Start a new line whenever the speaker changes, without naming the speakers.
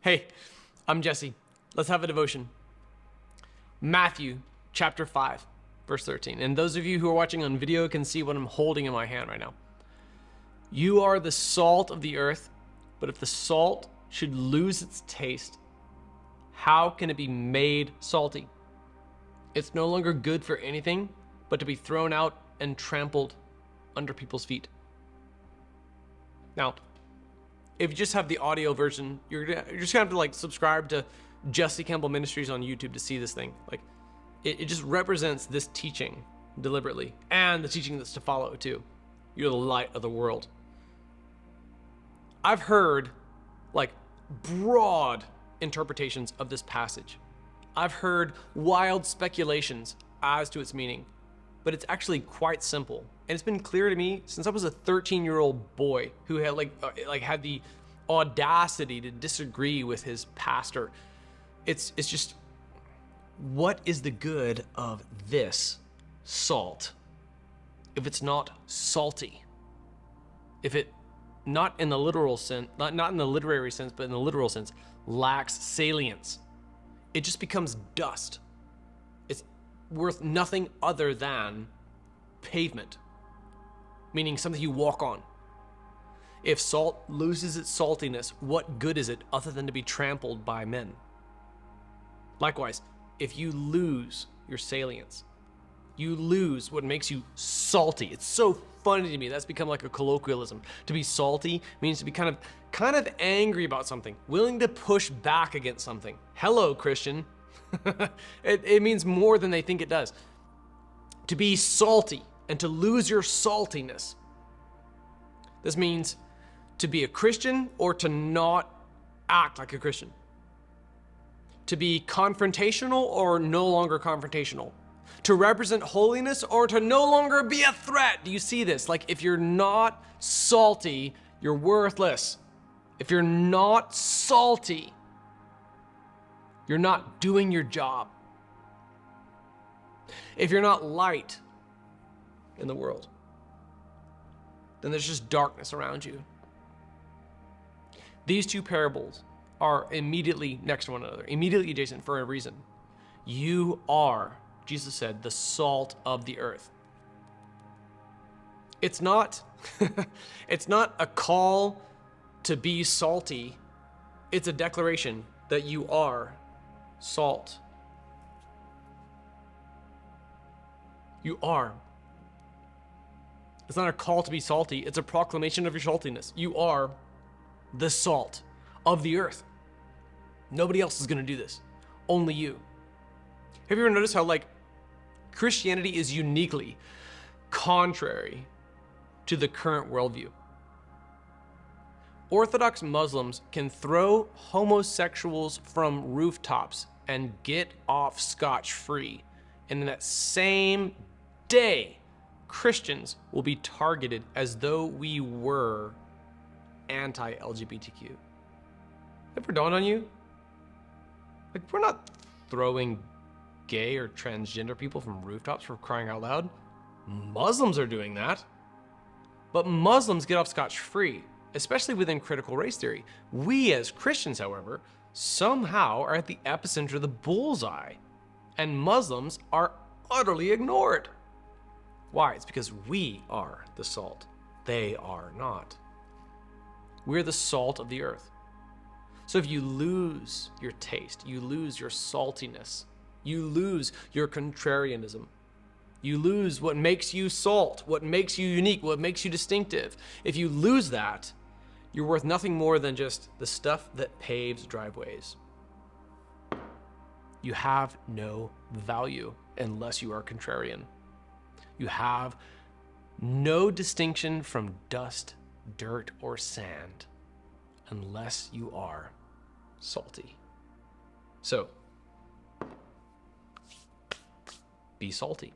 Hey, I'm Jesse. Let's have a devotion. Matthew chapter 5, verse 13. And those of you who are watching on video can see what I'm holding in my hand right now. You are the salt of the earth, but if the salt should lose its taste, how can it be made salty? It's no longer good for anything but to be thrown out and trampled under people's feet. Now, if you just have the audio version, you're just gonna have to subscribe to Jesse Campbell Ministries on YouTube to see this thing. It just represents this teaching deliberately, and the teaching that's to follow too. You're the light of the world. I've heard broad interpretations of this passage. I've heard wild speculations as to its meaning, but it's actually quite simple. And it's been clear to me since I was a 13-year-old boy who had had the audacity to disagree with his pastor. It's just, what is the good of this salt if it's not salty? If it, not in the literal sense, not in the literary sense, but in the literal sense, lacks salience, it just becomes dust. It's worth nothing other than pavement, meaning something you walk on. If salt loses its saltiness, what good is it other than to be trampled by men? Likewise, if you lose your salience, you lose what makes you salty. It's so funny to me. That's become like a colloquialism. To be salty means to be kind of angry about something, willing to push back against something. Hello, Christian. It means more than they think it does. To be salty and to lose your saltiness. This means to be a Christian or to not act like a Christian. To be confrontational or no longer confrontational. To represent holiness or to no longer be a threat. Do you see this? If you're not salty, you're worthless. If you're not salty, you're not doing your job. If you're not light in the world, then there's just darkness around you. These two parables are immediately next to one another, immediately adjacent for a reason. You are, Jesus said, the salt of the earth. It's not, it's not a call to be salty. It's a declaration that you are salt. You are. It's not a call to be salty. It's a proclamation of your saltiness. You are the salt of the earth. Nobody else is going to do this. Only you. Have you ever noticed how Christianity is uniquely contrary to the current worldview? Orthodox Muslims can throw homosexuals from rooftops and get off scotch-free. And in that same day, Christians will be targeted as though we were anti-LGBTQ. Ever dawned on you? We're not throwing gay or transgender people from rooftops for crying out loud. Muslims are doing that. But Muslims get off scotch-free, especially within critical race theory. We as Christians, however, somehow are at the epicenter of the bullseye, and Muslims are utterly ignored. Why? It's because we are the salt. They are not. We're the salt of the earth. So if you lose your taste, you lose your saltiness, you lose your contrarianism, you lose what makes you salt, what makes you unique, what makes you distinctive. If you lose that, you're worth nothing more than just the stuff that paves driveways. You have no value unless you are contrarian. You have no distinction from dust, dirt, or sand unless you are salty. So, be salty.